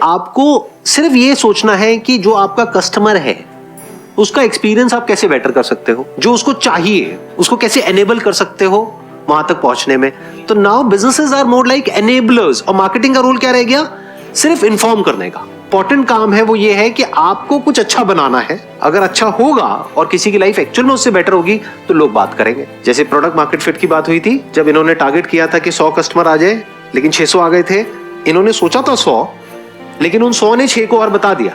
आपको सिर्फ ये सोचना है कि जो आपका कस्टमर है उसका एक्सपीरियंस आप कैसे बेटर कर सकते हो, जो उसको चाहिए उसको कैसे एनेबल कर सकते हो वहां तक पहुंचने में। तो now businesses are more like enablers, और मार्केटिंग का रोल क्या रह गया? सिर्फ इन्फॉर्म करने का। इंपॉर्टेंट काम है वो ये है कि आपको कुछ अच्छा बनाना है। अगर अच्छा होगा और किसी की लाइफ एक्चुअल में उससे बेटर होगी तो लोग बात करेंगे। जैसे प्रोडक्ट मार्केट फिट की बात हुई थी, जब इन्होंने टारगेट किया था कि 100 कस्टमर आ जाए, लेकिन 600 आ गए थे। इन्होंने सोचा था 100, लेकिन उन 100 ने 6 को और बता दिया,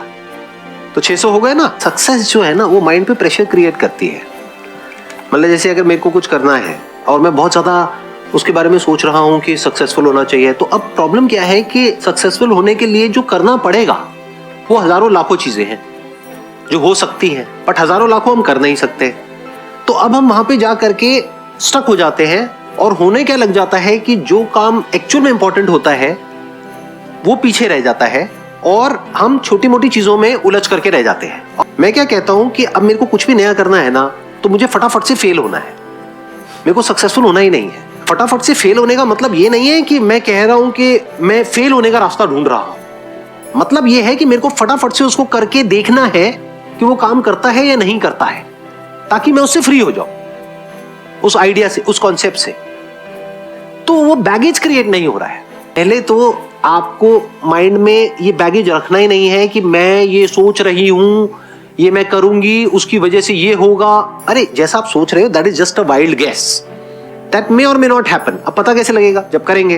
तो 600 हो गए ना। सक्सेस जो है ना वो माइंड पे प्रेशर क्रिएट करती है। मतलब जैसे अगर मेरे को कुछ करना है और मैं बहुत ज्यादा उसके बारे में सोच रहा हूं कि सक्सेसफुल होना चाहिए, तो अब प्रॉब्लम क्या है कि सक्सेसफुल होने के लिए जो करना पड़ेगा वो हजारों लाखों चीजें हैं जो हो सकती हैं, बट हजारों लाखों हम कर नहीं सकते। तो अब हम वहां पे जा करके स्टक हो जाते हैं, और होने क्या लग जाता है कि जो काम एक्चुअल में इंपॉर्टेंट होता है वो पीछे रह जाता है, और हम छोटी मोटी चीजों में उलझ करके रह जाते हैं। मैं क्या कहता हूं कि अब मेरे को कुछ भी नया करना है ना, तो मुझे फटाफट से फेल होना है, मेरे को सक्सेसफुल होना ही नहीं है। फटाफट से फेल होने का मतलब ये नहीं है कि मैं कह रहा हूं कि मैं फेल होने का रास्ता ढूंढ रहा हूं। मतलब ये है कि मेरे को फटाफट से उसको करके देखना है कि वो काम करता है या नहीं करता है, ताकि मैं उससे फ्री हो जाऊं, उस आइडिया से, उस कॉन्सेप्ट से। तो वो बैगेज क्रिएट नहीं हो रहा है। पहले तो आपको माइंड में ये बैगेज रखना ही नहीं है कि मैं ये सोच रही हूं, ये मैं करूंगी, उसकी वजह से ये होगा। अरे जैसा आप सोच रहे हो that is just a wild guess, that may और मे नॉट हैपन। अब पता कैसे लगेगा? जब करेंगे।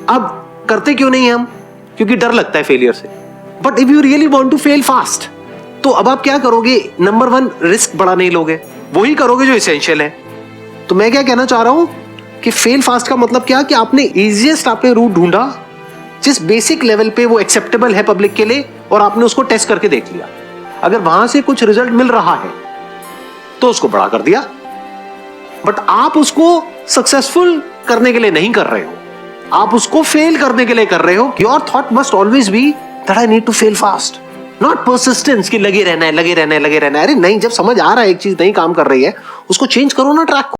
अब करते क्यों नहीं हम? क्योंकि डर लगता है फेलियर से। But if you really want to fail fast, तो अब आप क्या करोगे? नंबर 1, रिस्क बड़ा नहीं लोगे, वही करोगे जो इसेंशियल है। तो मैं क्या कहना चाह रहा हूं कि फेल फास्ट का मतलब क्या? कि आपने इजीएस्ट आपने रूट ढूंढा जिस बेसिक लेवल पे वो एक्सेप्टेबल है पब्लिक के लिए, और आपने उसको टेस्ट करके देख लिया। अगर वहां से कुछ रिजल्ट मिल रहा है तो उसको बड़ा कर दिया, बट आप उसको सक्सेसफुल करने के लिए नहीं कर रहे हो, आप उसको फेल करने के लिए कर रहे हो। Your thought must always be that I need to fail fast, not persistence कि लगे रहना है, लगे रहना है, लगे रहना है। अरे नहीं, जब समझ आ रहा है एक चीज नहीं काम कर रही है, उसको चेंज करो ना ट्रैक को।